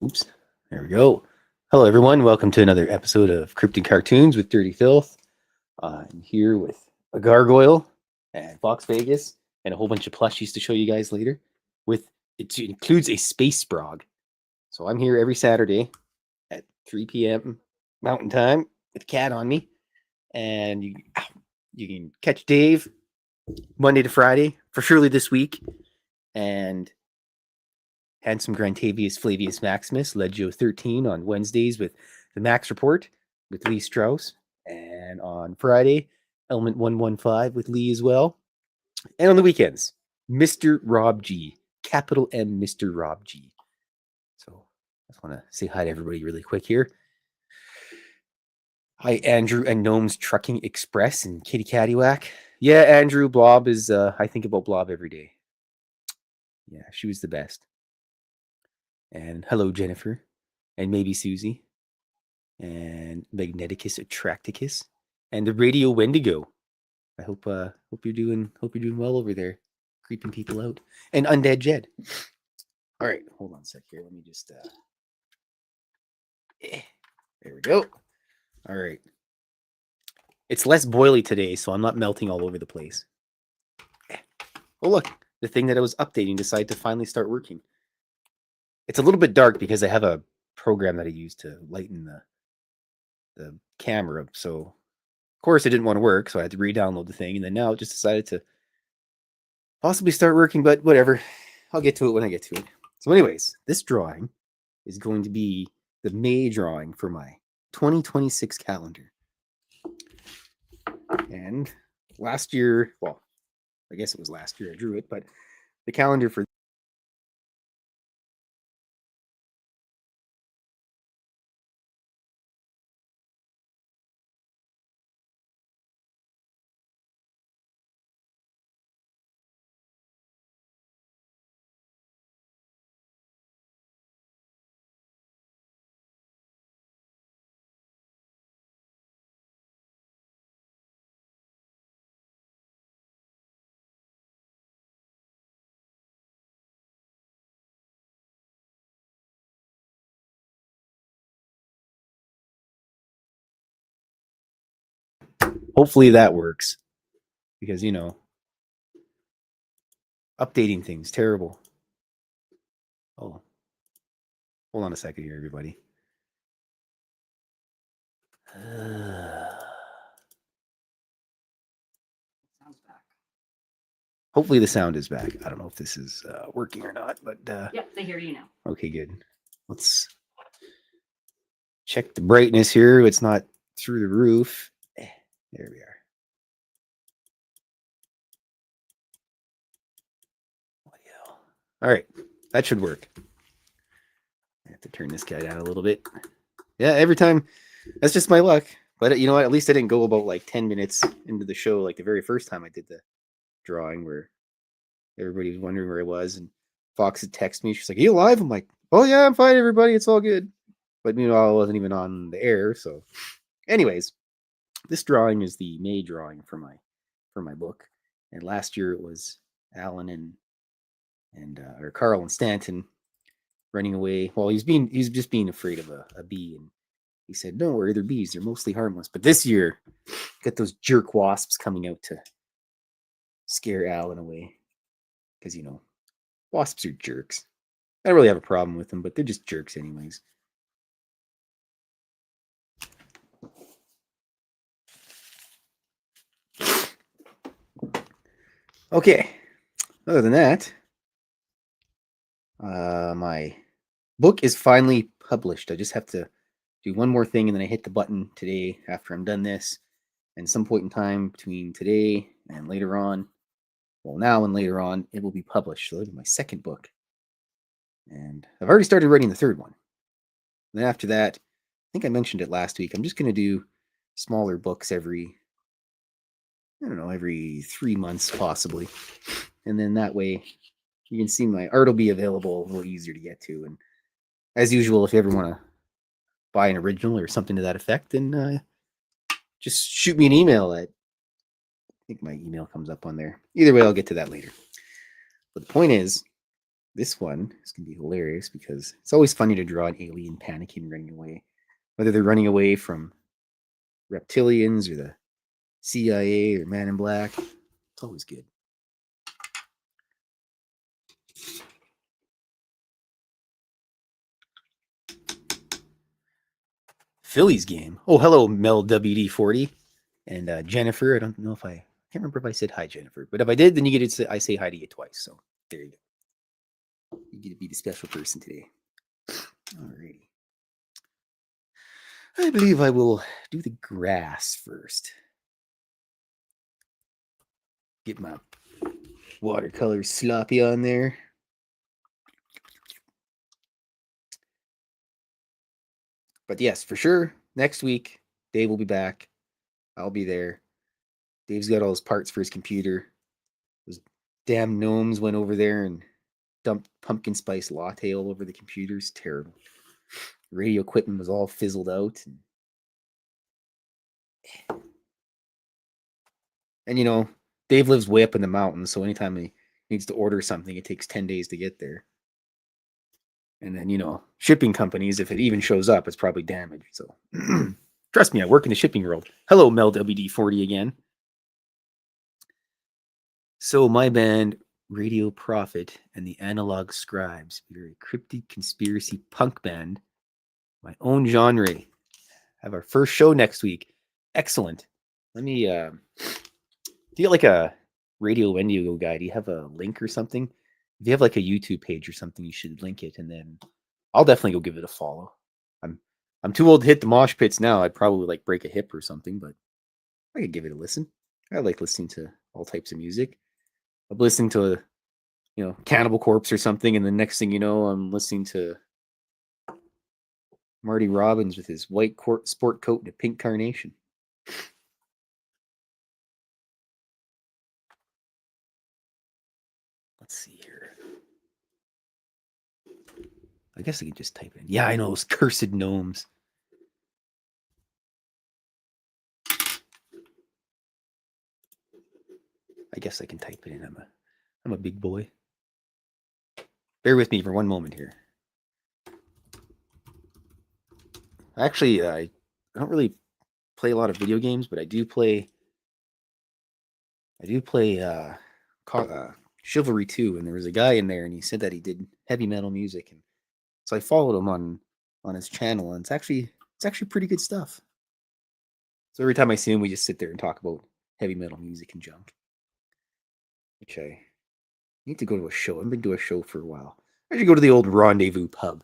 Oops. There we go. Hello, everyone. Welcome to another episode of Cryptid Cartoons with Dirty Fylth. I'm here with a gargoyle and Fox Vegas and a whole bunch of plushies to show you guys later. It includes a space sprog. So I'm here every Saturday at 3 p.m. Mountain Time with a cat on me. And you can catch Dave Monday to Friday for surely this week. And Handsome Grantavius Flavius Maximus, Legio 13 on Wednesdays with the Max Report with Lee Strauss. And on Friday, Element 115 with Lee as well. And on the weekends, Mr. Rob G. Capital M, Mr. Rob G. So I just want to say hi to everybody really quick here. Hi, Andrew and Gnome's Trucking Express and Kitty Caddywhack. Yeah, Andrew, Blob is, I think about Blob every day. Yeah, she was the best. And hello, Jennifer, and maybe Susie, and Magneticus Attracticus, and the Radio Wendigo. I hope you're doing well over there, creeping people out, and Undead Jed. All right, hold on a sec here. Let me just there we go. All right, it's less boily today, so I'm not melting all over the place. Oh look, the thing that I was updating decided to finally start working. It's a little bit dark because I have a program that I use to lighten the camera. So, of course, it didn't want to work, so I had to re-download the thing. And then now it just decided to possibly start working, but whatever. I'll get to it when I get to it. So anyways, this drawing is going to be the May drawing for my 2026 calendar. And last year, well, I guess it was last year I drew it, but the calendar for hopefully that works. Because, updating things, terrible. Oh, hold on a second here, everybody. Hopefully the sound is back. I don't know if this is working or not, but yep, they hear you now. Okay, good. Let's check the brightness here. It's not through the roof. There we are. All right, that should work. I have to turn this guy down a little bit. Yeah, every time. That's just my luck. But you know what? At least I didn't go about like 10 minutes into the show like the very first time I did the drawing where everybody was wondering where I was. And Fox had texted me. She's like, "Are you alive?" I'm like, "Oh, yeah, I'm fine, everybody. It's all good." But meanwhile, I wasn't even on the air. So anyways, this drawing is the May drawing for my book. And last year it was Alan and or Carl and Stanton running away. Well, he's just being afraid of a bee, and he said, "No worry, they're bees. They're mostly harmless." But this year, got those jerk wasps coming out to scare Alan away. Because, wasps are jerks. I don't really have a problem with them, but they're just jerks anyways. Okay. Other than that, my book is finally published. I just have to do one more thing, and then I hit the button today after I'm done this. And some point in time between today and later on, well, now and later on, it will be published. So it'll be my second book. And I've already started writing the third one. And then after that, I think I mentioned it last week, I'm just going to do smaller books every 3 months possibly. And then that way you can see my art will be available a little easier to get to. And as usual, if you ever want to buy an original or something to that effect, then just shoot me an email at, I think my email comes up on there. Either way, I'll get to that later. But the point is, this one is going to be hilarious because it's always funny to draw an alien panicking running away. Whether they're running away from reptilians or the CIA or Man in Black, it's always good. Phillies game. Oh, hello, Mel WD40 and Jennifer. I don't know if I can't remember if I said hi, Jennifer, but if I did, then you get to I say hi to you twice. So there you go. You get to be the special person today. Alrighty. I believe I will do the grass first. Get my watercolor sloppy on there. But yes, for sure, next week, Dave will be back. I'll be there. Dave's got all his parts for his computer. Those damn gnomes went over there and dumped pumpkin spice latte all over the computer. It's terrible. Radio equipment was all fizzled out. And you know, Dave lives way up in the mountains, so anytime he needs to order something, it takes 10 days to get there. And then, you know, shipping companies, if it even shows up, it's probably damaged. So trust me, I work in the shipping world. Hello, Mel WD40 again. So my band, Radio Prophet and the Analog Scribes, we're a cryptid conspiracy punk band, my own genre. Have our first show next week. Excellent. Let me do you like a Radio Wendigo guy? Do you have a link or something? If you have like a YouTube page or something, you should link it, and then I'll definitely go give it a follow. I'm too old to hit the mosh pits now. I'd probably like break a hip or something, but I could give it a listen. I like listening to all types of music. I'm listening to, you know, Cannibal Corpse or something, and the next thing you know, I'm listening to Marty Robbins with his white sport coat and a pink carnation. Let's see here. I guess I can just type it in. Yeah, I know those cursed gnomes. I guess I can type it in. I'm a big boy. Bear with me for one moment here. Actually, I don't really play a lot of video games, but I do play Chivalry 2, and there was a guy in there, and he said that he did heavy metal music, and so I followed him on his channel, and it's actually pretty good stuff. So every time I see him, we just sit there and talk about heavy metal music and junk. Which I need to go to a show. I've been to a show for a while. I should go to the old Rendezvous pub.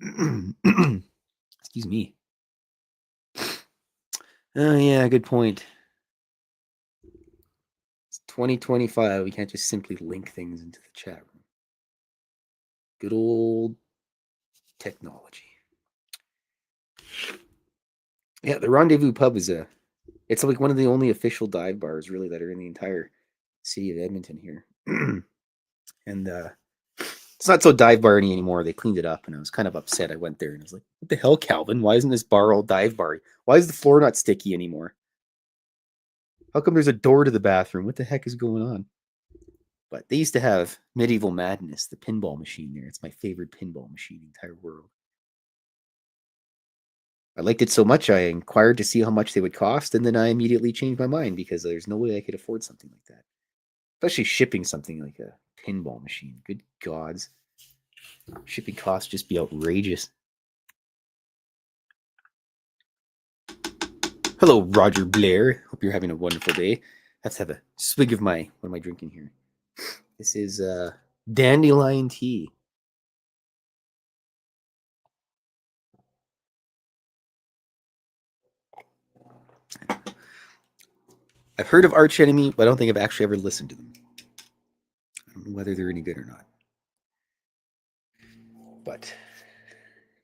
Excuse me. Oh yeah, good point. It's 2025. We can't just simply link things into the chat room. Good old technology. Yeah, the Rendezvous pub is it's like one of the only official dive bars really that are in the entire city of Edmonton here. And it's not so dive bar-y anymore. They cleaned it up, and I was kind of upset. I went there, and I was like, what the hell, Calvin? Why isn't this bar all dive bar-y? Why is the floor not sticky anymore? How come there's a door to the bathroom? What the heck is going on? But they used to have Medieval Madness, the pinball machine there. It's my favorite pinball machine in the entire world. I liked it so much, I inquired to see how much they would cost, and then I immediately changed my mind because there's no way I could afford something like that. Especially shipping something like a pinball machine. Good gods. Shipping costs just be outrageous. Hello, Roger Blair. Hope you're having a wonderful day. Let's have a swig of what am I drinking here? This is dandelion tea. I've heard of Arch Enemy, but I don't think I've actually ever listened to them. I don't know whether they're any good or not. But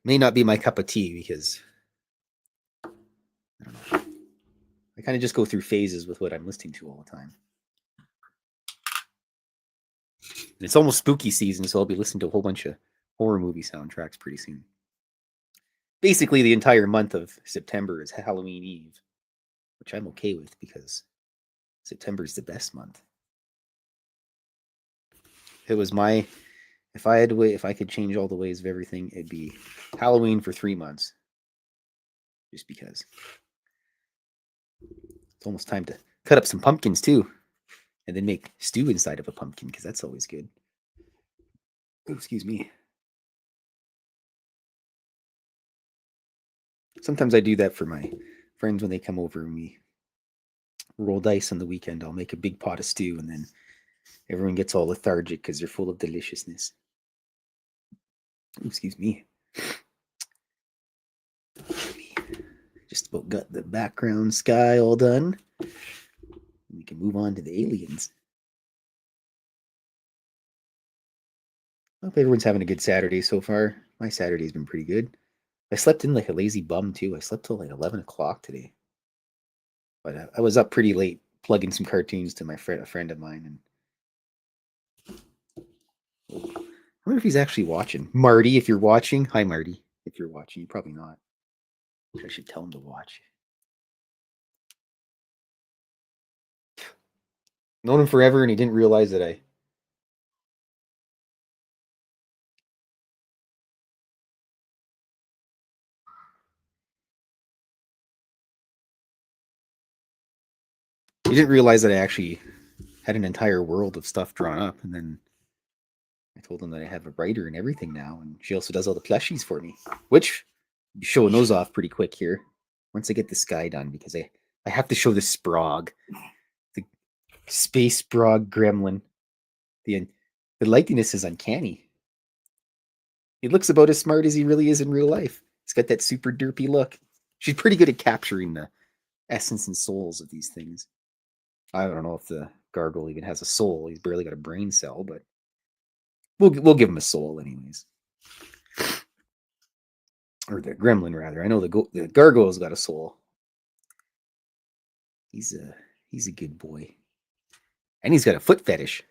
may not be my cup of tea because I don't know. I kind of just go through phases with what I'm listening to all the time. And it's almost spooky season, so I'll be listening to a whole bunch of horror movie soundtracks pretty soon. Basically, the entire month of September is Halloween Eve, which I'm okay with because September is the best month. If it was my If I had to wait, if I could change all the ways of everything, it'd be Halloween for 3 months. Just because. It's almost time to cut up some pumpkins too. And then make stew inside of a pumpkin, because that's always good. Oh, excuse me. Sometimes I do that for my friends when they come over and we roll dice on the weekend. I'll make a big pot of stew, and then everyone gets all lethargic because they're full of deliciousness. Oh, excuse me. Just about got the background sky all done. We can move on to the aliens. I hope everyone's having a good Saturday so far. My Saturday's been pretty good. I slept in like a lazy bum too. I slept till like 11 o'clock today. But I was up pretty late plugging some cartoons to a friend of mine. And I wonder if he's actually watching. Marty, if you're watching. Hi, Marty. If you're watching, you're probably not. I should tell him to watch. Known him forever, and he didn't realize that I... He didn't realize that I actually had an entire world of stuff drawn up, and then I told him that I have a writer and everything now, and she also does all the plushies for me, which I'll be showing those off pretty quick here once I get this guy done, because I have to show the Sprog, the space Sprog gremlin. The likeness is uncanny. He looks about as smart as he really is in real life. He's got that super derpy look. She's pretty good at capturing the essence and souls of these things. I don't know if the gargoyle even has a soul. He's barely got a brain cell, but we'll give him a soul anyways. Or the gremlin, rather. I know the gargoyle's got a soul. He's a good boy. And he's got a foot fetish.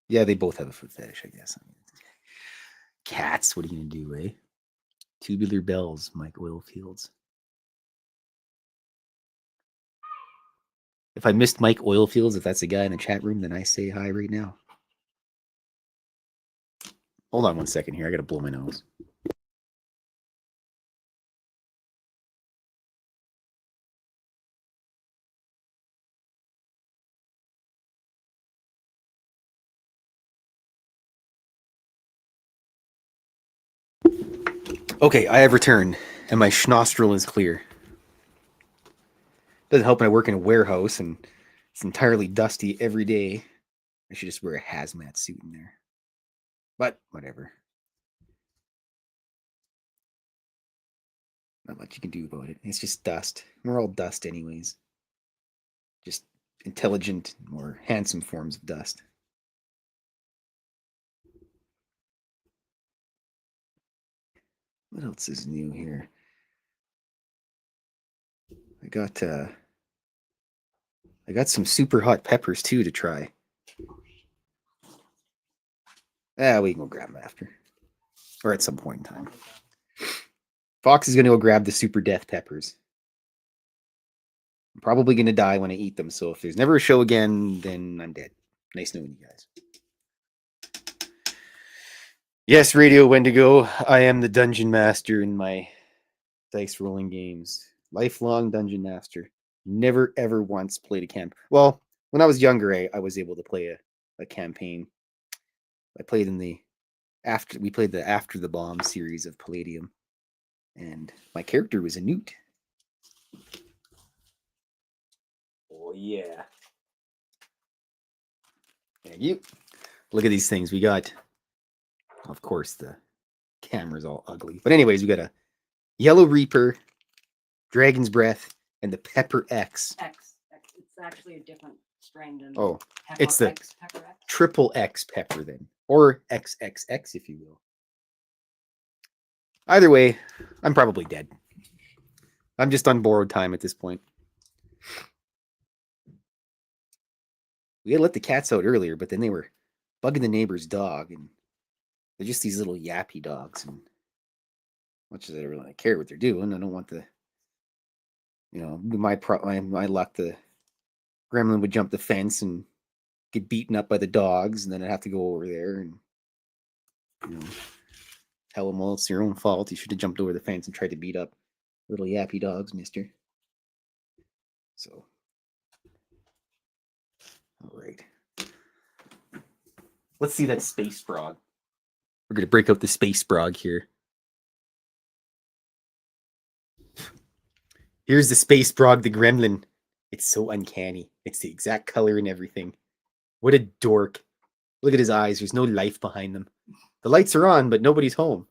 Yeah, they both have a foot fetish, I guess. Cats, what are you going to do, eh? Tubular bells, Mike Oilfields. If I missed Mike Oilfields, if that's the guy in the chat room, then I say hi right now. Hold on one second here. I got to blow my nose. Okay, I have returned, and my schnostril is clear. Doesn't help when I work in a warehouse, and it's entirely dusty every day. I should just wear a hazmat suit in there. But, whatever. Not much you can do about it. It's just dust. We're all dust anyways. Just intelligent, more handsome forms of dust. What else is new here? I got some super hot peppers too to try. We can go grab them after. Or at some point in time. Fox is going to go grab the super death peppers. I'm probably going to die when I eat them, so if there's never a show again, then I'm dead. Nice knowing you guys. Yes, Radio Wendigo, I am the dungeon master in my dice rolling games. Lifelong dungeon master. Never, ever once played a camp. Well, when I was younger, I was able to play a campaign. I played in the we played the After the Bomb series of Palladium, and my character was a newt. Oh yeah. Thank you. Look at these things. We got, of course, the camera's all ugly. But anyways, we got a Yellow Reaper, Dragon's Breath, and the Pepper X. It's actually a different strain than Pepper it's the X, Pepper X. Triple X pepper then. Or XXX, if you will. Either way, I'm probably dead. I'm just on borrowed time at this point. We had let the cats out earlier, but then they were bugging the neighbor's dog, and they're just these little yappy dogs. And much as I don't really care what they're doing, I don't want the, my luck, the gremlin would jump the fence and get beaten up by the dogs, and then I'd have to go over there and You know, tell them, well, it's your own fault. You should have jumped over the fence and tried to beat up little yappy dogs, mister. So, all right. Let's see that space frog. We're going to break out the space frog here. Here's the space frog, the gremlin. It's so uncanny. It's the exact color and everything. What a dork. Look at his eyes. There's no life behind them. The lights are on, but nobody's home.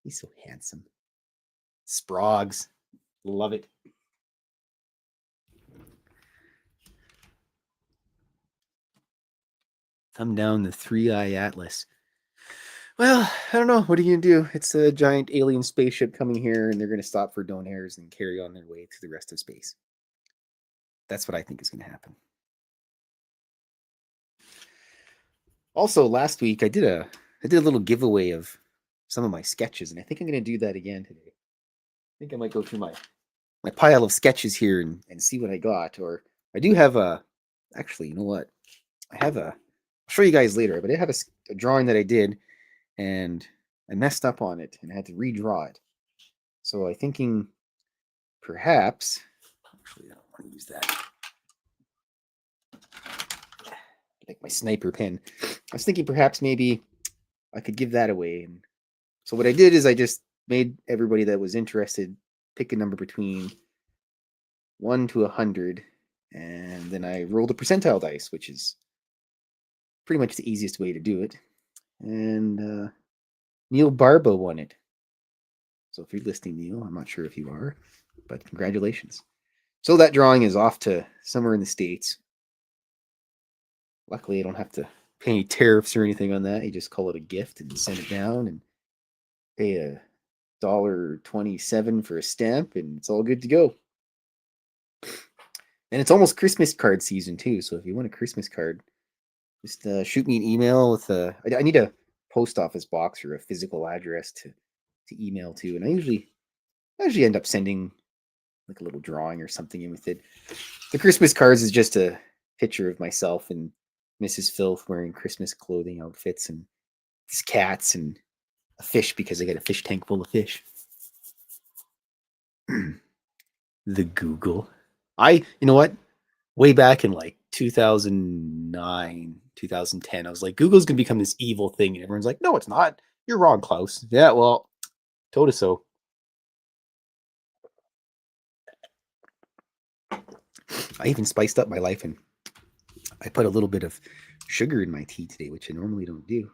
He's so handsome. Sprogs. Love it. Thumb down the 3-eye atlas. Well, I don't know. What are you going to do? It's a giant alien spaceship coming here, and they're going to stop for donairs and carry on their way to the rest of space. That's what I think is going to happen. Also, last week I did a little giveaway of some of my sketches, and I think I'm going to do that again today. I think I might go through my pile of sketches here and see what I got. Or I do have actually, you know what? I'll show you guys later, but I have a drawing that I did, and I messed up on it, and I had to redraw it. So I'm thinking perhaps, actually, I don't want to use that. Like my sniper pen. I was thinking perhaps maybe I could give that away. And so what I did is I just made everybody that was interested pick a number between 1 to 100, and then I rolled a percentile dice, which is pretty much the easiest way to do it. And Neil Barbo won it. So if you're listening, Neil, I'm not sure if you are, but congratulations. So that drawing is off to somewhere in the States. Luckily, I don't have to pay any tariffs or anything on that. You just call it a gift and send it down and pay $1.27 for a stamp, and it's all good to go. And it's almost Christmas card season too. So if you want a Christmas card, just shoot me an email with I need a post office box or a physical address to email to, and I usually end up sending like a little drawing or something in with it. The Christmas cards is just a picture of myself and Mrs. Fylth wearing Christmas clothing outfits, and these cats and a fish because I got a fish tank full of fish. The Google. You know what? Way back in like 2009, 2010, I was like, Google's going to become this evil thing. And everyone's like, no, it's not. You're wrong, Klaus. Yeah, well, told us so. I even spiced up my life, and I put a little bit of sugar in my tea today, which I normally don't do.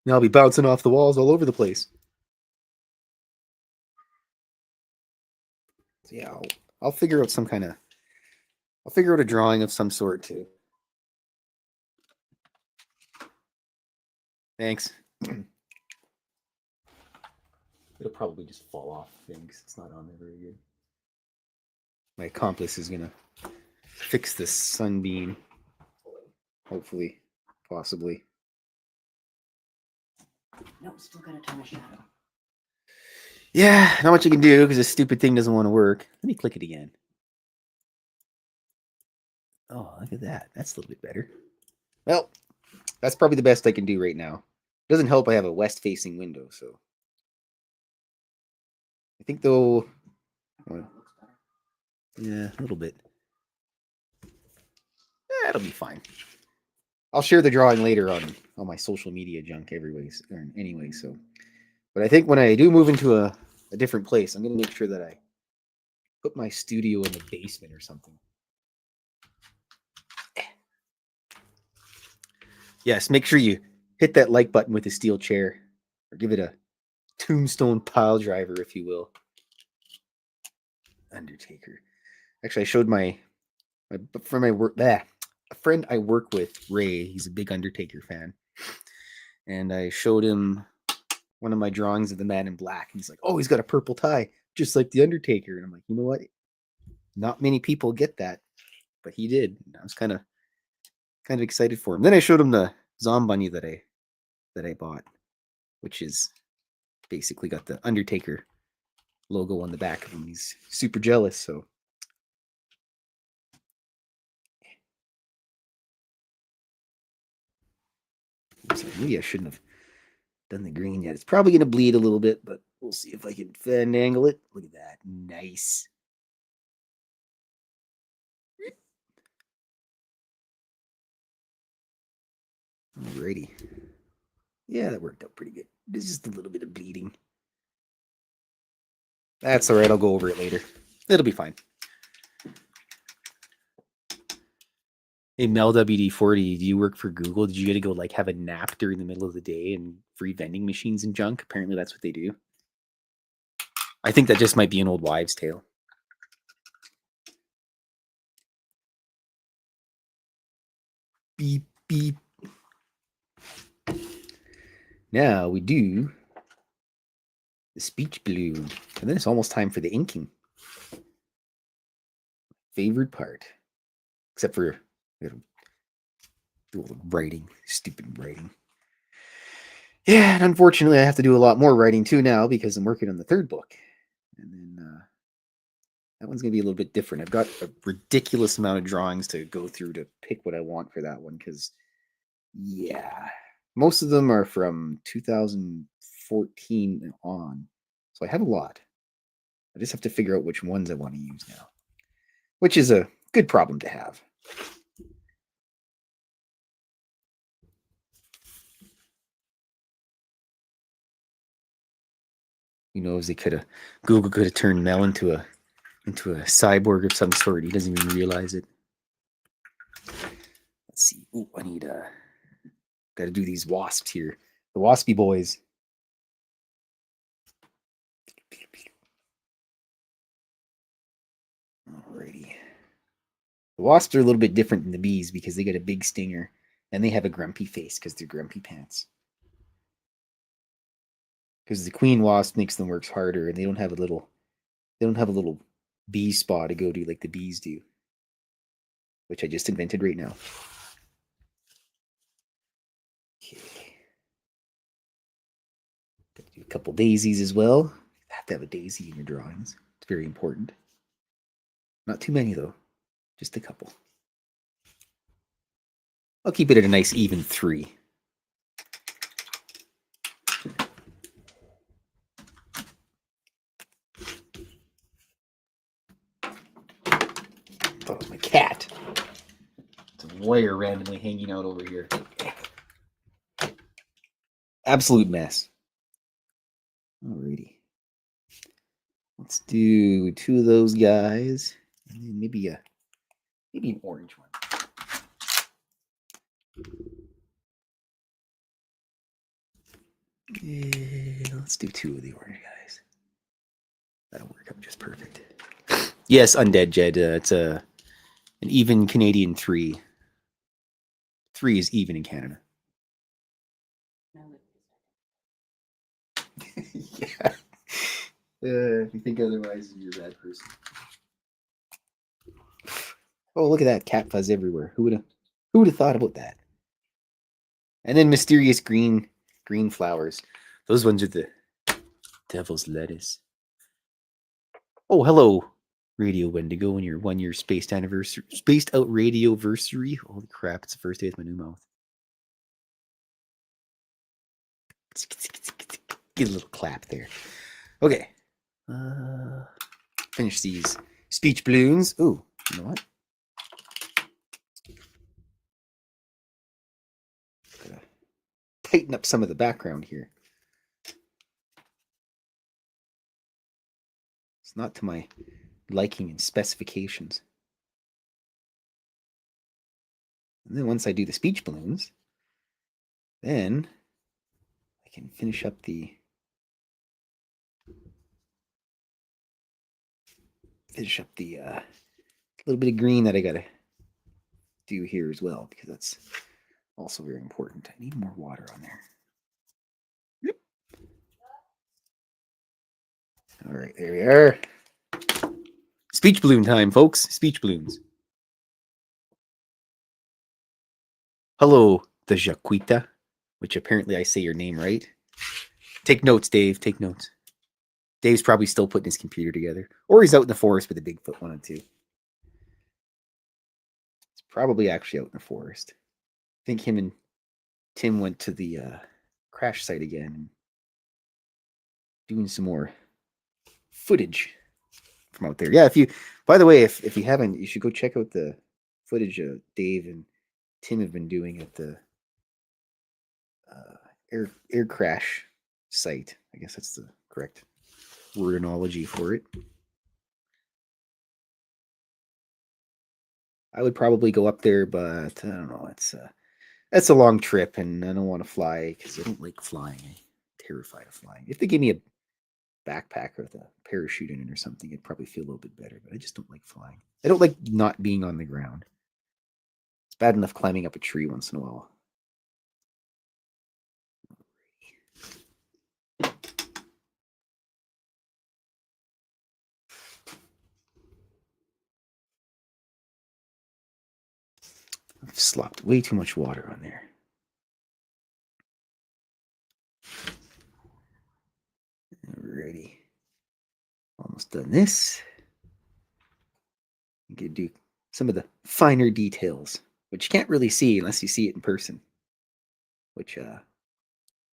Now I'll be bouncing off the walls all over the place. So yeah, I'll figure out I'll figure out a drawing of some sort too. Thanks. It'll probably just fall off things. It's not on there very good. My accomplice is gonna fix this sunbeam. Hopefully. Possibly. No, still got a ton of shadow. Yeah, not much you can do because this stupid thing doesn't want to work. Let me click it again. Oh, look at that. That's a little bit better. Well, that's probably the best I can do right now. Doesn't help I have a west-facing window, so. I think though, well, yeah, a little bit. Yeah, it'll be fine. I'll share the drawing later on my social media junk anyway, so. But I think when I do move into a different place, I'm going to make sure that I put my studio in the basement or something. Yes, make sure you hit that like button with a steel chair, or give it a tombstone pile driver, if you will. Undertaker. Actually, I showed my from my work a friend I work with, Ray. He's a big Undertaker fan, and I showed him one of my drawings of the Man in Black, and he's like, "Oh, he's got a purple tie, just like the Undertaker." And I'm like, "You know what? Not many people get that, but he did." And I was kind of excited for him. Then I showed him the Zombunny that I bought, which is basically got the Undertaker logo on the back of him. He's super jealous, so. Maybe I shouldn't have done the green yet. It's probably going to bleed a little bit, but we'll see if I can angle it. Look at that. Nice. Alrighty. Yeah, that worked out pretty good. There's just a little bit of bleeding. That's all right. I'll go over it later. It'll be fine. Hey, Mel WD40, do you work for Google? Did you get to go like have a nap during the middle of the day and free vending machines and junk? Apparently that's what they do. I think that just might be an old wives' tale. Beep, beep. Now we do the speech balloon. And then it's almost time for the inking. Favorite part. Except for writing. Stupid writing. Yeah, and unfortunately I have to do a lot more writing too now because I'm working on the third book. And then that one's going to be a little bit different. I've got a ridiculous amount of drawings to go through to pick what I want for that one because, yeah, most of them are from 2014 on. So I have a lot. I just have to figure out which ones I want to use now, which is a good problem to have. Who knows? Google could have turned Mel into a cyborg of some sort. He doesn't even realize it. Let's see. Oh, I need got to do these wasps here. The waspy boys. Alrighty. The wasps are a little bit different than the bees because they got a big stinger and they have a grumpy face because they're grumpy pants. Because the queen wasp makes them work harder and they don't have a little bee spa to go to like the bees do. Which I just invented right now. Okay. Got to do a couple daisies as well. You have to have a daisy in your drawings. It's very important. Not too many though. Just a couple. I'll keep it at a nice even 3. Oh, my cat. It's a wire randomly hanging out over here. Absolute mess. Alrighty. Let's do 2 of those guys. And then maybe an orange one. Yeah, let's do 2 of the orange guys. That'll work out just perfect. Yes, Undead Jed. It's an even Canadian 3. 3 is even in Canada. Yeah. If you think otherwise, you're a bad person. Oh, look at that cat fuzz everywhere. Who would have thought about that? And then mysterious green flowers. Those ones are the devil's lettuce. Oh, hello, Radio Wendigo, and your 1-year spaced out radioversary. Holy crap! It's the first day with my new mouth. Get a little clap there. Okay. Finish these speech balloons. Ooh, you know what? Gotta tighten up some of the background here. It's not to my liking and specifications. And then once I do the speech balloons, then I can finish up the little bit of green that I gotta do here as well, because that's also very important. I need more water on there. Yep. All right, there we are. Speech balloon time, folks. Speech balloons. Hello, the Jaquita, which apparently I say your name right. Take notes, Dave. Take notes. Dave's probably still putting his computer together. Or he's out in the forest with a Bigfoot, 1 and 2. He's probably actually out in the forest. I think him and Tim went to the crash site again and doing some more footage from out there. Yeah, by the way, if you haven't, you should go check out the footage Dave and Tim have been doing at the air crash site. I guess that's the correct wordology for it. I would probably go up there, but I don't know. It's a long trip, and I don't want to fly because I don't like flying. I'm terrified of flying. If they gave me a backpack with a parachute in it or something, I'd probably feel a little bit better. But I just don't like flying. I don't like not being on the ground. It's bad enough climbing up a tree once in a while. I've slopped way too much water on there. Alrighty. Almost done this. You could do some of the finer details, which you can't really see unless you see it in person. Which I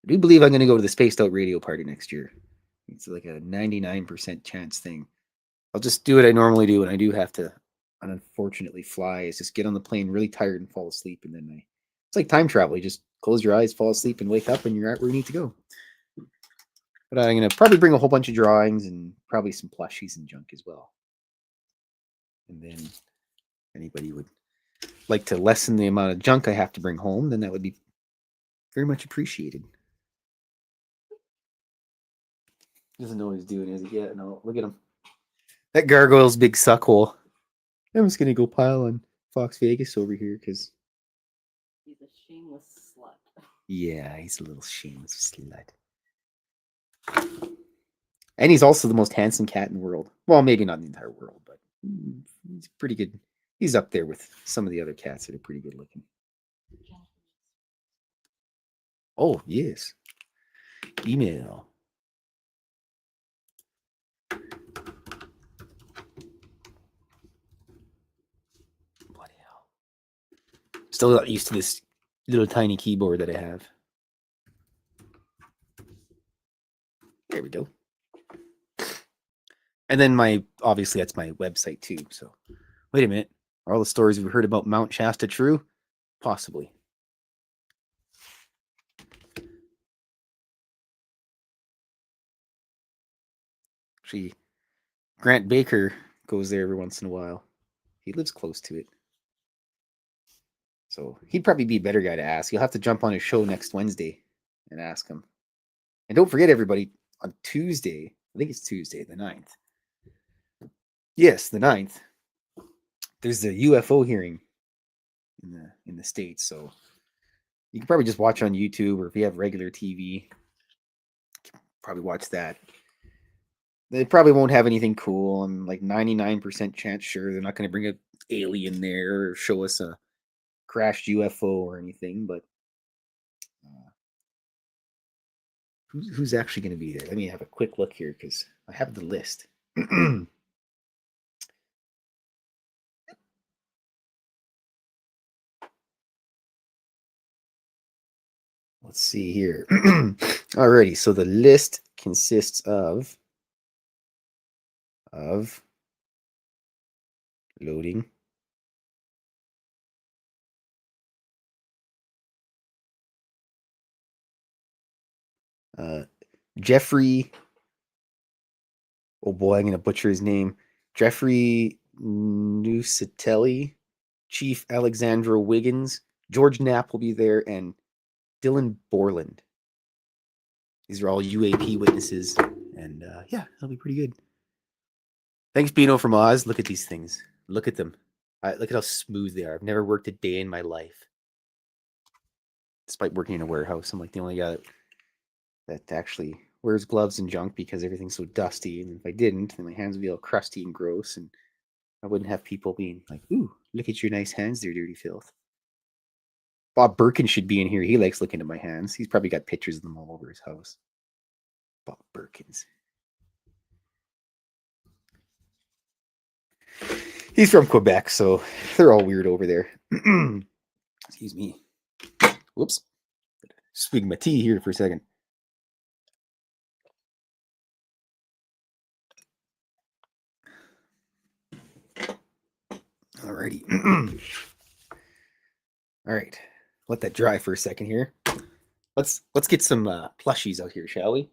do believe I'm going to go to the Spaced Out Radio Party next year. It's like a 99% chance thing. I'll just do what I normally do when I do have to, unfortunately, fly. Is just get on the plane really tired and fall asleep, and then it's like time travel. You just close your eyes, fall asleep, and wake up, and you're at where you need to go. But I'm going to probably bring a whole bunch of drawings and probably some plushies and junk as well. And then anybody would like to lessen the amount of junk I have to bring home, then that would be very much appreciated. Doesn't know what he's doing, is he? Yeah, no, look at him. That gargoyle's big suckhole. I'm just going to go pile on Fox Vegas over here because he's a shameless slut. Yeah, he's a little shameless slut. And he's also the most handsome cat in the world. Well, maybe not in the entire world, but he's pretty good. He's up there with some of the other cats that are pretty good looking. Oh, yes. Email. Bloody hell. Still not used to this little tiny keyboard that I have. There we go. And then obviously that's my website too. So wait a minute. Are all the stories we've heard about Mount Shasta true? Possibly. Actually, Grant Baker goes there every once in a while. He lives close to it. So he'd probably be a better guy to ask. You'll have to jump on his show next Wednesday and ask him. And don't forget, everybody, on Tuesday, I think it's Tuesday, the 9th. Yes, the 9th. There's the UFO hearing in the States. So you can probably just watch on YouTube, or if you have regular TV, probably watch that. They probably won't have anything cool. I'm like 99% chance sure they're not going to bring an alien there or show us a crashed UFO or anything. But who's actually going to be there? Let me have a quick look here because I have the list. Let's see here. Alrighty, so the list consists of loading. Jeffrey. Oh boy, I'm gonna butcher his name. Jeffrey Nusatelli, Chief Alexandra Wiggins, George Knapp will be there, and Dylan Borland. These are all UAP witnesses, and yeah, that'll be pretty good. Thanks, Bino from Oz. Look at these things. Look at them. Look at how smooth they are. I've never worked a day in my life. Despite working in a warehouse, I'm like the only guy that actually wears gloves and junk because everything's so dusty. And if I didn't, then my hands would be all crusty and gross, and I wouldn't have people being like, "Ooh, look at your nice hands there, Dirty Fylth." Bob Birkin should be in here. He likes looking at my hands. He's probably got pictures of them all over his house. Bob Birkins. He's from Quebec, so they're all weird over there. Excuse me. Whoops. Swig my tea here for a second. Alrighty. All right. Let that dry for a second here. Let's get some plushies out here, shall we?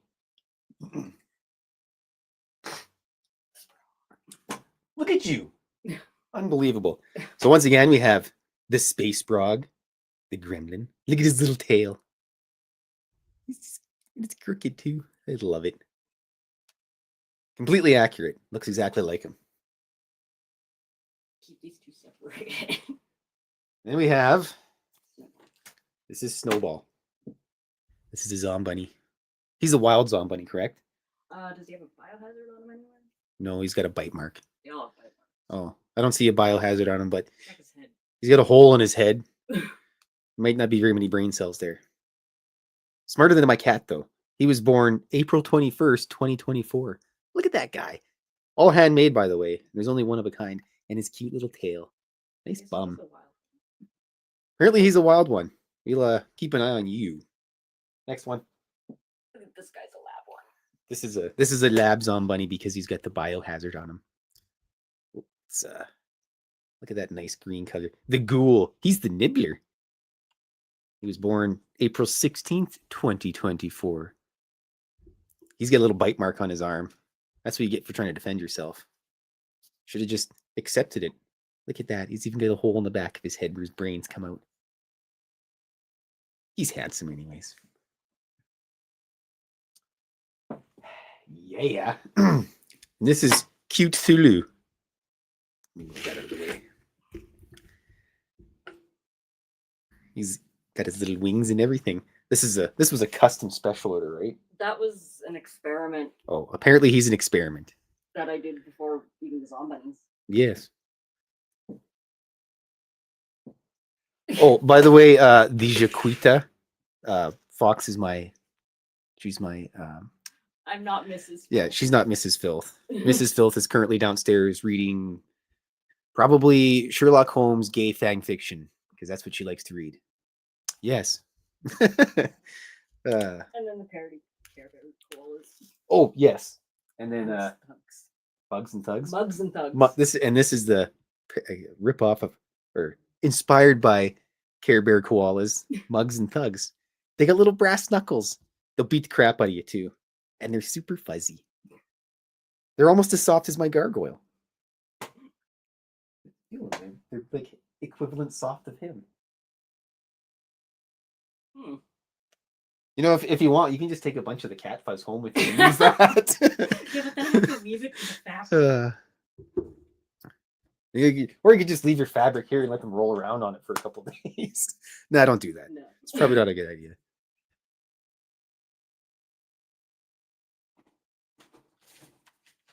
Look at you. Unbelievable. So once again, we have the space frog, the gremlin. Look at his little tail. It's crooked too. I love it. Completely accurate. Looks exactly like him. Keep these two separated. Then we have, this is Snowball. This is a Zombunny. He's a wild Zombunny, correct? Does he have a biohazard on him anywhere? No, he's got a bite mark. They all have bite marks. Oh, I don't see a biohazard on him, but Check his head. he's got a hole in his head. Might not be very many brain cells there. Smarter than my cat, though. He was born April 21st, 2024. Look at that guy. All handmade, by the way. There's only one of a kind. And his cute little tail. Nice bum. Apparently he's a wild one. We'll keep an eye on you. Next one. I think this guy's a lab one. This is a lab Zombunny because he's got the biohazard on him. It's, look at that nice green color. The ghoul. He's the nibbler. He was born April 16th, 2024. He's got a little bite mark on his arm. That's what you get for trying to defend yourself. Should have just accepted it. Look at that. He's even got a hole in the back of his head where his brains come out. He's handsome anyways. Yeah. This is Cute Thulu. Let me move that out of the way. He's got his little wings and everything. This was a custom special order, right? That was an experiment. Oh, apparently he's an experiment. That I did before eating the Zombunnies. Yes. Oh, by the way, the Jaquita, Fox is she's my I'm not Mrs. Yeah, Fylth. she's not Mrs. Fylth. Mrs. Fylth is currently downstairs reading probably Sherlock Holmes gay fan fiction because that's what she likes to read. Yes. And then the parody Care Bear koalas. Oh, yes. And then Thugs. Bugs and Thugs. Mugs and Thugs. This is the rip-off of, or inspired by Care Bear koalas, Mugs and Thugs. They got little brass knuckles. They'll beat the crap out of you too. And they're super fuzzy. They're almost as soft as my gargoyle. They're like equivalent soft of him. You know, if you want, you can just take a bunch of the cat fuzz home with you and use that. Yeah, but then I have to leave it for the fabric. Or you could just leave your fabric here and let them roll around on it for a couple of days. No, don't do that. No. It's probably not a good idea.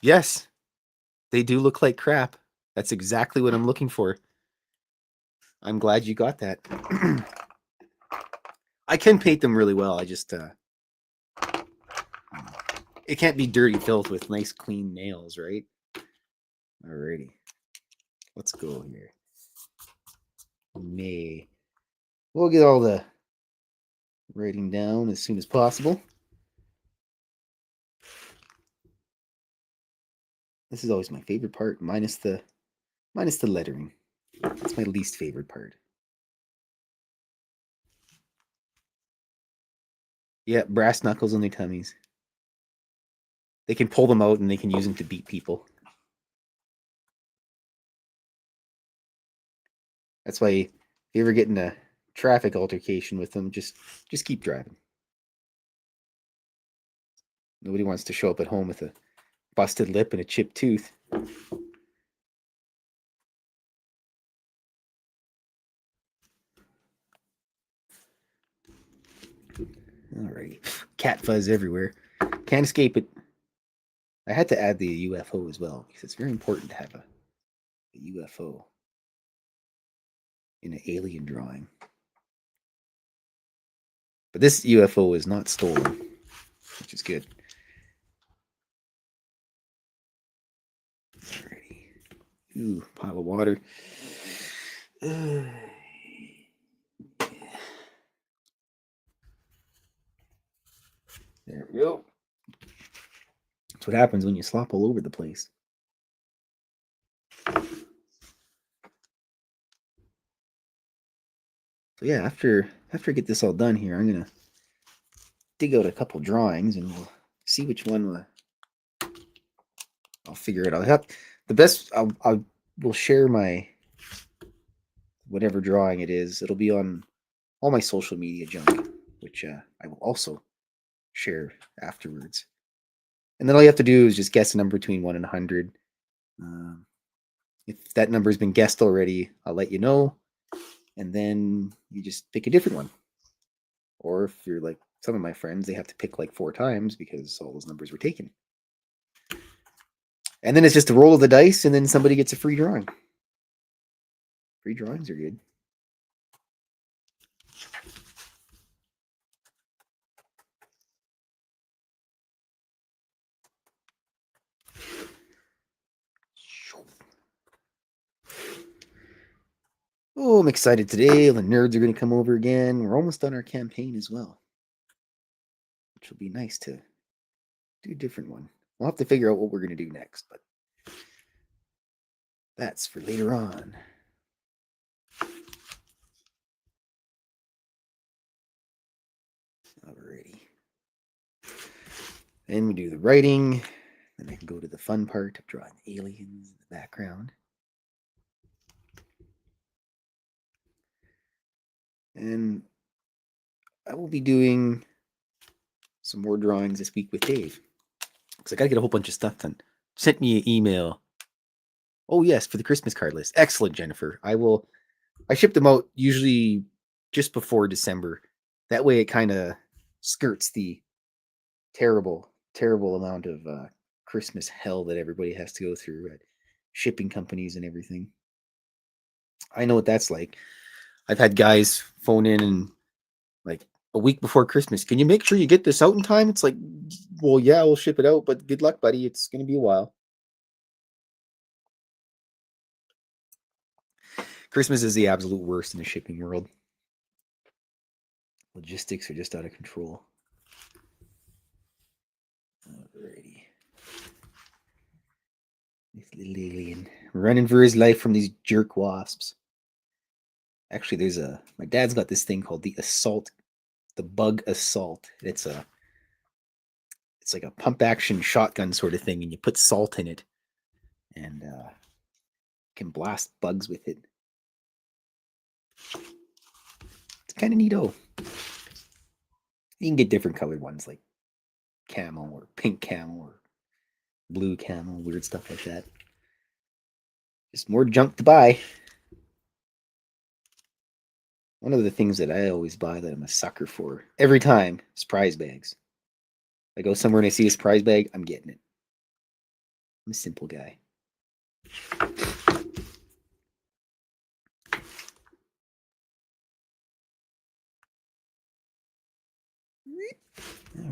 Yes, they do look like crap. That's exactly what I'm looking for. I'm glad you got that. I can paint them really well. I just it can't be Dirty Fylth with nice clean nails, right? Alrighty. Let's go here. We'll get all the writing down as soon as possible. This is always my favorite part, minus the lettering. That's my least favorite part. Yeah, brass knuckles on their tummies. They can pull them out and they can use them to beat people. That's why if you ever get in a traffic altercation with them, just keep driving. Nobody wants to show up at home with a busted lip and a chipped tooth. Alright. Cat fuzz everywhere. Can't escape it. I had to add the UFO as well, because it's very important to have a UFO in an alien drawing. But this UFO is not stolen, which is good. Alrighty. Ooh, pile of water. There we go. That's what happens when you slop all over the place. So yeah, after I get this all done here, I'm gonna dig out a couple drawings and we'll see which one I'll figure it out. The best I will share my whatever drawing it is. It'll be on all my social media junk, which I will also share afterwards. And then all you have to do is just guess a number between 1 and 100. If that number's been guessed already, I'll let you know. And then you just pick a different one. Or if you're like some of my friends, they have to pick like 4 times because all those numbers were taken. And then it's just a roll of the dice, and then somebody gets a free drawing. Free drawings are good. Oh, I'm excited today. The nerds are going to come over again. We're almost done our campaign as well, which will be nice to do a different one. We'll have to figure out what we're going to do next, but that's for later on. Alrighty. Then we do the writing. Then I can go to the fun part of drawing aliens in the background. And I will be doing some more drawings this week with Dave. Because I got to get a whole bunch of stuff done. Sent me an email. Oh, yes, for the Christmas card list. Excellent, Jennifer. I ship them out usually just before December. That way it kind of skirts the terrible amount of Christmas hell that everybody has to go through at shipping companies and everything. I know what that's like. I've had guys phone in and like a week before Christmas, can you make sure you get this out in time? It's like, well, yeah, we'll ship it out, but good luck, buddy. It's going to be a while. Christmas is the absolute worst in the shipping world. Logistics are just out of control. Alrighty. This little alien running for his life from these jerk wasps. Actually, my dad's got this thing called the bug assault. It's like a pump action shotgun sort of thing, and you put salt in it, and can blast bugs with it. It's kind of neato. You can get different colored ones like camel or pink camel or blue camel, weird stuff like that. Just more junk to buy. One of the things that I always buy that I'm a sucker for every time is prize bags. I go somewhere and I see a surprise bag, I'm getting it. I'm a simple guy. All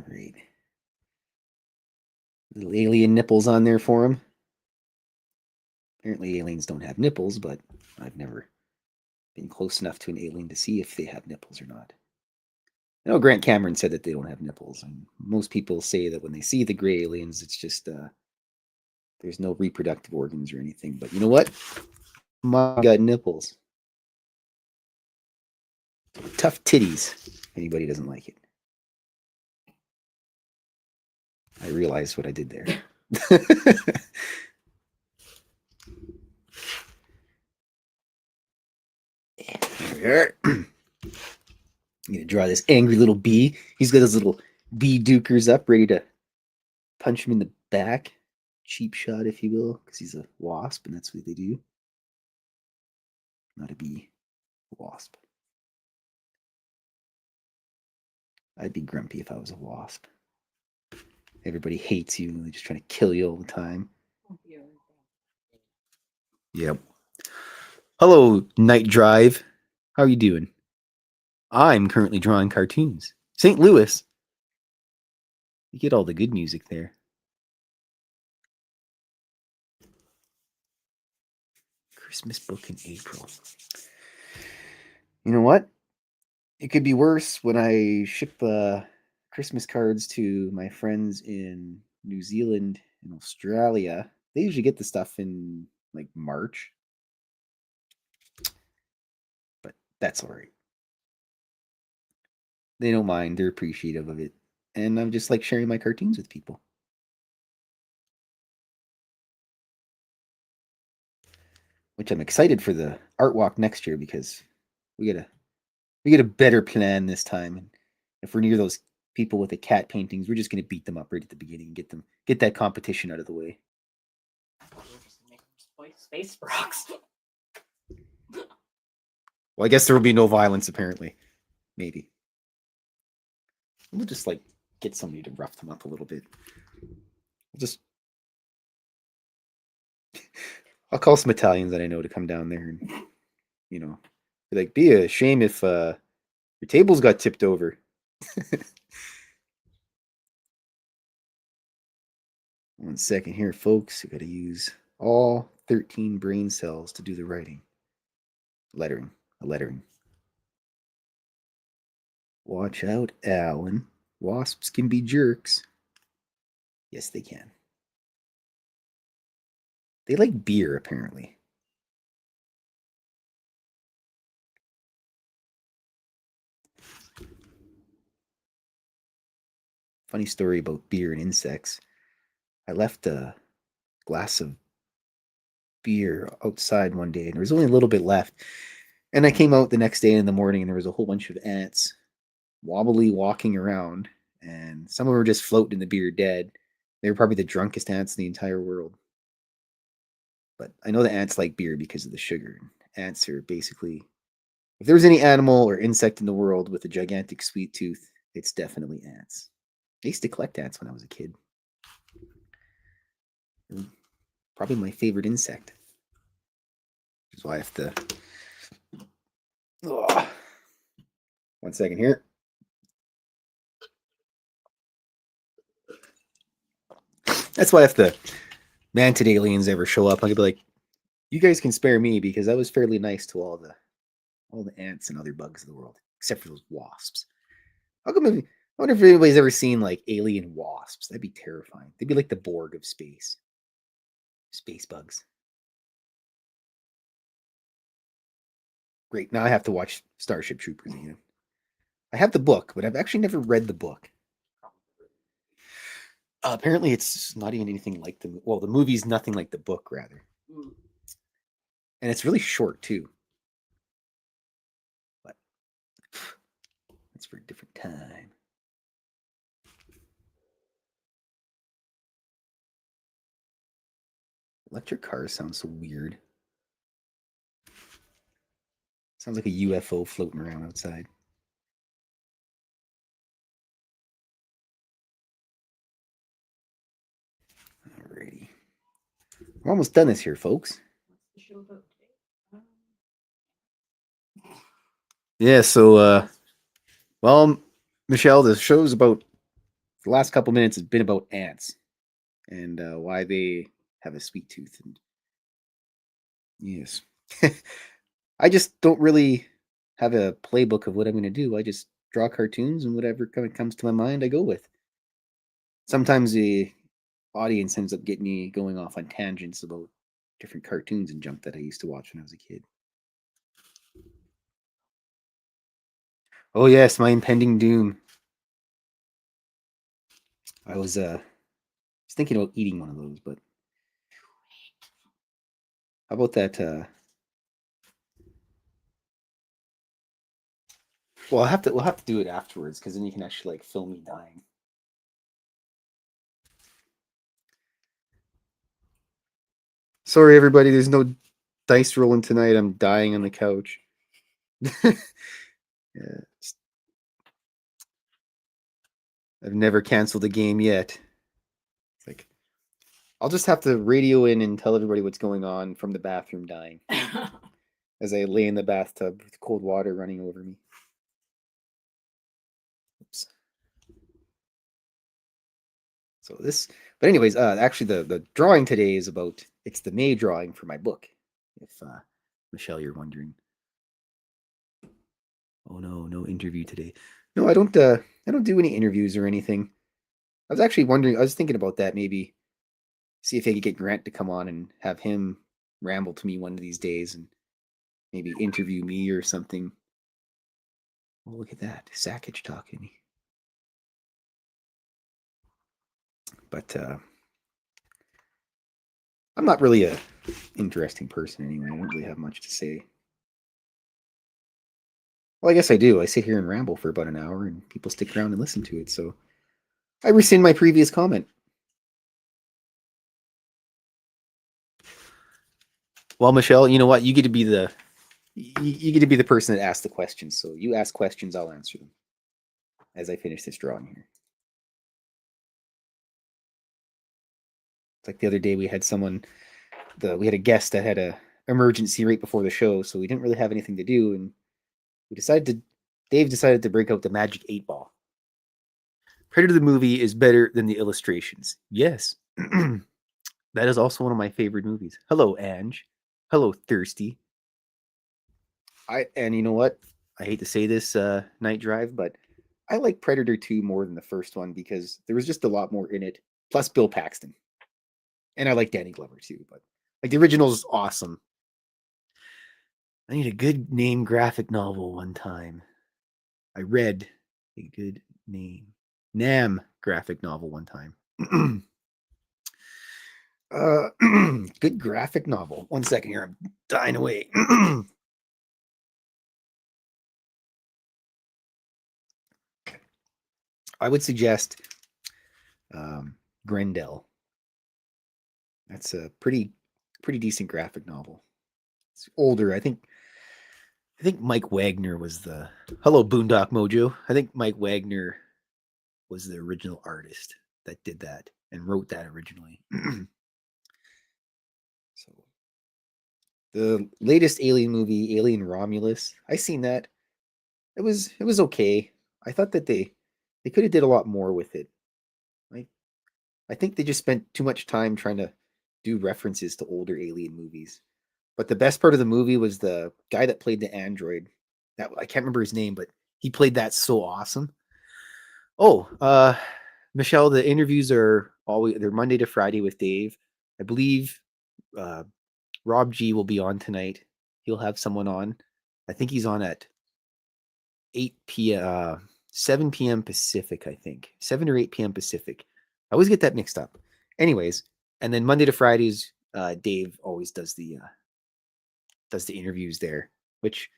right. Little alien nipples on there for him. Apparently aliens don't have nipples, but I've never been close enough to an alien to see if they have nipples or not. I know Grant Cameron said that they don't have nipples, and most people say that when they see the gray aliens, it's just there's no reproductive organs or anything. But you know what? Mom got nipples. Tough titties. Anybody doesn't like it. I realized what I did there. There we are. I'm gonna draw this angry little bee. He's got his little bee dukers up, ready to punch him in the back. Cheap shot, if you will, because he's a wasp, and that's what they do. Not a bee, a wasp. I'd be grumpy if I was a wasp. Everybody hates you, and they're just trying to kill you all the time. Yep. Hello, Night Drive. How are you doing? I'm currently drawing cartoons. St. Louis. You get all the good music there. Christmas book in April. You know what? It could be worse when I ship Christmas cards to my friends in New Zealand and Australia. They usually get the stuff in like March, but that's all right. They don't mind. They're appreciative of it. And I'm just like sharing my cartoons with people. Which I'm excited for the art walk next year because we get a better plan this time. And if we're near those people with the cat paintings, we're just gonna beat them up right at the beginning and get that competition out of the way. Space rocks. Well, I guess there will be no violence apparently. Maybe. We'll just like get somebody to rough them up a little bit. I'll call some Italians that I know to come down there and be a shame if your tables got tipped over. One second here, folks. I gotta use all 13 brain cells to do the writing. Lettering. Watch out, Alan. Wasps can be jerks. Yes, they can. They like beer, apparently. Funny story about beer and insects. I left a glass of beer outside one day and there was only a little bit left. And I came out the next day in the morning and there was a whole bunch of ants wobbly walking around. And some of them were just floating in the beer dead. They were probably the drunkest ants in the entire world. But I know the ants like beer because of the sugar. Ants are basically, if there was any animal or insect in the world with a gigantic sweet tooth, it's definitely ants. I used to collect ants when I was a kid. Probably my favorite insect. Which is why I have to. Oh. 1 second here. That's why if the mantid aliens ever show up, I could be like, you guys can spare me because I was fairly nice to all the ants and other bugs of the world, except for those wasps. How come? I wonder if anybody's ever seen like alien wasps. That'd be terrifying. They'd be like the Borg of space. Space bugs. Great. Now I have to watch Starship Troopers again. I have the book, but I've actually never read the book. Apparently, it's not even anything like the. Well, the movie's nothing like the book, rather. And it's really short too. But that's for a different time. Electric cars sound so weird. Sounds like a UFO floating around outside. Alrighty. We're almost done this here, folks. Yeah, so well, Michelle, the show's about the last couple minutes has been about ants and why they have a sweet tooth. And yes, I just don't really have a playbook of what I'm going to do. I just draw cartoons and whatever comes to my mind, I go with. Sometimes the audience ends up getting me going off on tangents about different cartoons and junk that I used to watch when I was a kid. Oh yes, my impending doom. I was thinking about eating one of those, but how about that? Well, we'll have to do it afterwards because then you can actually like film me dying. Sorry, everybody. There's no dice rolling tonight. I'm dying on the couch. Yeah, I've never canceled a game yet. It's like I'll just have to radio in and tell everybody what's going on from the bathroom dying as I lay in the bathtub with cold water running over me. Oops. So but anyways, actually the drawing today is about, it's the May drawing for my book. If Michelle, you're wondering. Oh no, no interview today. No, I don't I don't do any interviews or anything. I was actually wondering. I was thinking about that. Maybe see if I could get Grant to come on and have him ramble to me one of these days and maybe interview me or something. Oh, look at that. Sackage talking. But I'm not really a interesting person anyway. I don't really have much to say. Well, I guess I do. I sit here and ramble for about an hour and people stick around and listen to it. So I rescind my previous comment. Well, Michelle, you know what? You get to be the person that asks the questions. So you ask questions, I'll answer them as I finish this drawing here. It's like the other day we had we had a guest that had a emergency right before the show, so we didn't really have anything to do, and Dave decided to break out the magic 8-ball. Predator the movie is better than the illustrations. Yes. That is also one of my favorite movies. Hello, Ange. Hello, Thirsty. And you know what? I hate to say this, Night Drive, but I like Predator 2 more than the first one because there was just a lot more in it. Plus Bill Paxton. And I like Danny Glover too, but like the original is awesome. I need a good name graphic novel one time. I read a good name Nam graphic novel one time. Good graphic novel. 1 second here, I'm dying away. I would suggest Grendel. That's a pretty decent graphic novel. It's older. I think Mike Wagner was the Hello Boondock Mojo. I think Mike Wagner was the original artist that did that and wrote that originally. So the latest Alien movie, Alien Romulus, I seen that. It was okay. I thought that they could have did a lot more with it. I think they just spent too much time trying to do references to older Alien movies. But the best part of the movie was the guy that played the android. That I can't remember his name, but he played that so awesome. Oh, Michelle, the interviews they're Monday to Friday with Dave. I believe Rob G will be on tonight. He'll have someone on. I think he's on at 8 p.m. 7 p.m. Pacific, I think. 7 or 8 p.m. Pacific. I always get that mixed up. Anyways, and then Monday to Fridays, Dave always does the interviews there, which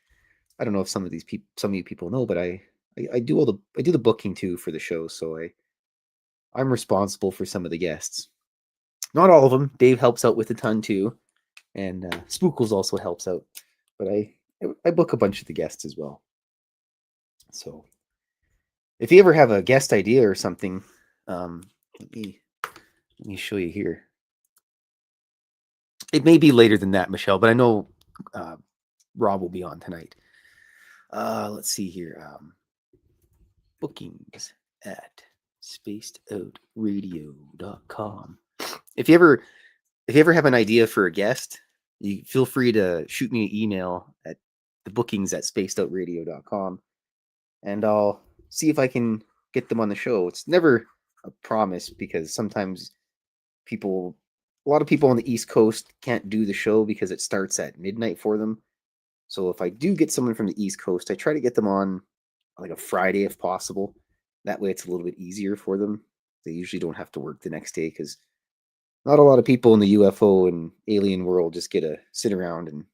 I don't know if some of you people know, but I do the booking too for the show, so I'm responsible for some of the guests. Not all of them. Dave helps out with a ton too, and Spookles also helps out. But I book a bunch of the guests as well. So if you ever have a guest idea or something, let me show you here. It may be later than that, Michelle, but I know Rob will be on tonight. Let's see here. Bookings at spacedoutradio.com. If you ever have an idea for a guest, you feel free to shoot me an email at the bookings at spacedoutradio.com, and I'll see if I can get them on the show. It's never a promise because sometimes a lot of people on the East Coast can't do the show because it starts at midnight for them. So if I do get someone from the East Coast, I try to get them on like a Friday if possible. That way it's a little bit easier for them. They usually don't have to work the next day because not a lot of people in the UFO and alien world just get to sit around and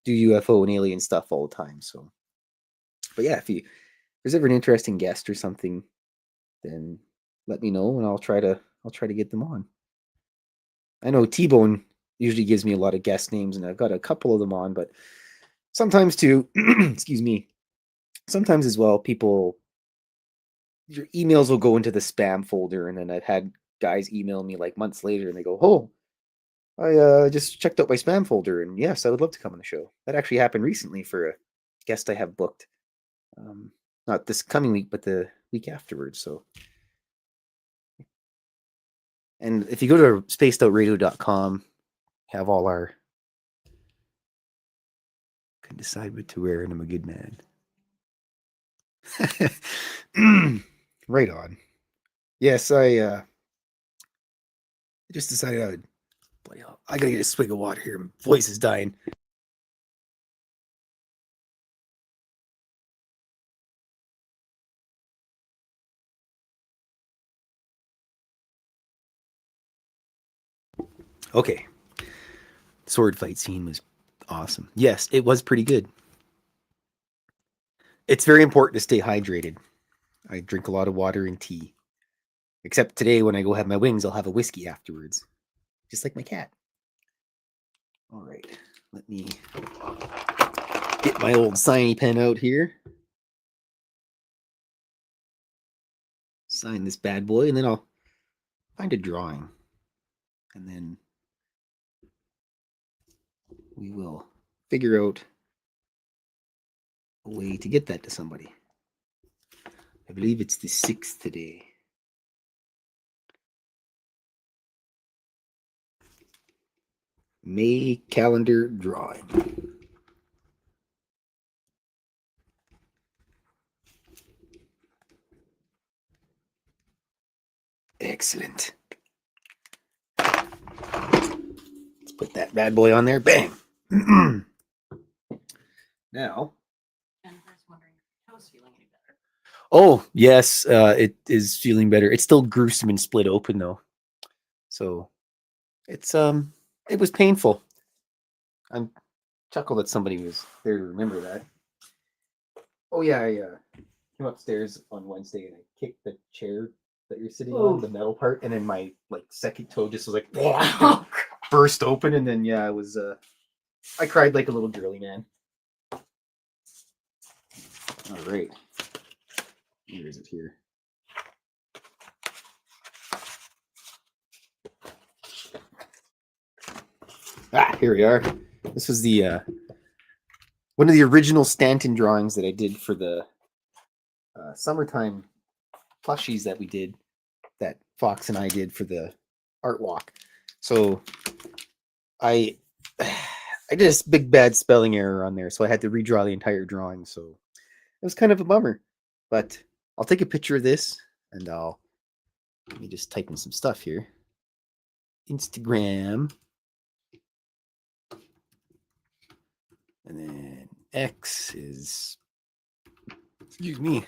do UFO and alien stuff all the time. So, but yeah, if there's ever an interesting guest or something, then let me know and I'll try to get them on. I know T-Bone usually gives me a lot of guest names and I've got a couple of them on, but sometimes too, excuse me, sometimes as well, your emails will go into the spam folder, and then I've had guys email me like months later and they go, "Oh, I just checked out my spam folder, and yes, I would love to come on the show." That actually happened recently for a guest I have booked. Not this coming week, but the week afterwards. So, and if you go to spacedoutradio.com, have all our decide what to wear, and I'm a good man. Right on. Yes, I just decided I would. Bloody hell, I gotta get a swig of water here. My voice is dying. Okay. Sword fight scene was awesome. Yes, it was pretty good. It's very important to stay hydrated. I drink a lot of water and tea. Except today, when I go have my wings, I'll have a whiskey afterwards. Just like my cat. All right. Let me get my old signy pen out here. Sign this bad boy, and then I'll find a drawing. And then we will figure out a way to get that to somebody. I believe it's the 6th today. May calendar drawing. Excellent. Let's put that bad boy on there. Bang. Now. Jennifer's wondering if your toe's feeling any better. Oh, yes, it is feeling better. It's still gruesome and split open though. So it's it was painful. I'm chuckled that somebody was there to remember that. Oh yeah, I came upstairs on Wednesday and I kicked the chair that you're sitting on, the metal part, and then my like second toe just was like burst open, and then yeah, I was I cried like a little girly man. All right. Where is it here? Ah, here we are. This was the one of the original Stanton drawings that I did for the summertime plushies that we did, that Fox and I did for the art walk. So I did this big bad spelling error on there, so I had to redraw the entire drawing. So it was kind of a bummer, but I'll take a picture of this and let me just type in some stuff here. Instagram. And then X is, excuse me.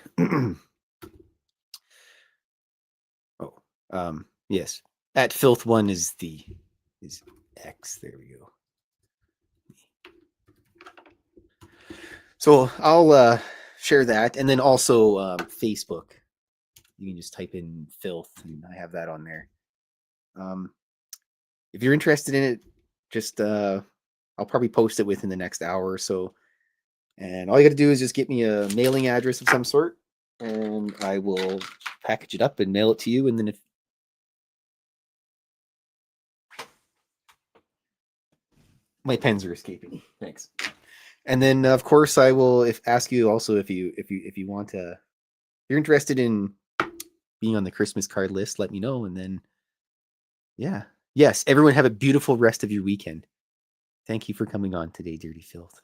Yes. At Fylth1 is X. There we go. So I'll share that, and then also Facebook. You can just type in Fylth, and I have that on there. If you're interested in it, just I'll probably post it within the next hour or so. And all you got to do is just get me a mailing address of some sort, and I will package it up and mail it to you. And then if my pens are escaping, thanks. And then of course I will ask you also if you want to, if you're interested in being on the Christmas card list, let me know. And then yeah, yes, everyone have a beautiful rest of your weekend. Thank you for coming on today, Dirty Fylth.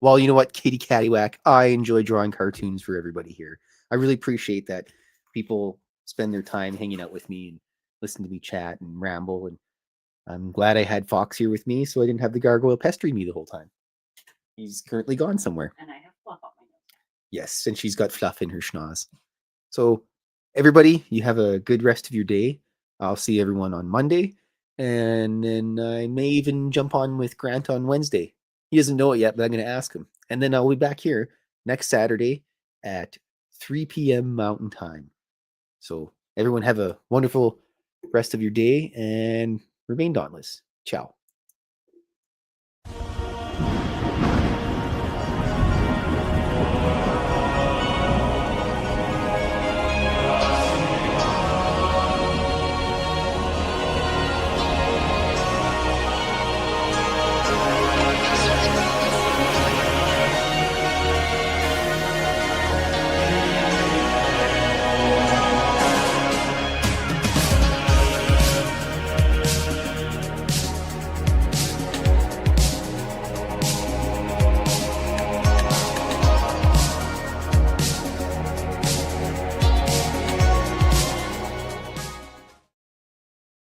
Well, you know what, Kitty Caddywhack, I enjoy drawing cartoons for everybody here. I really appreciate that people spend their time hanging out with me and listen to me chat and ramble. And I'm glad I had Fox here with me, so I didn't have the gargoyle pestering me the whole time. He's currently gone somewhere. And I have fluff on my nose. Yes, and she's got fluff in her schnoz. So, everybody, you have a good rest of your day. I'll see everyone on Monday, and then I may even jump on with Grant on Wednesday. He doesn't know it yet, but I'm going to ask him. And then I'll be back here next Saturday at 3 p.m. Mountain Time. So, everyone have a wonderful rest of your day and remain dauntless. Ciao.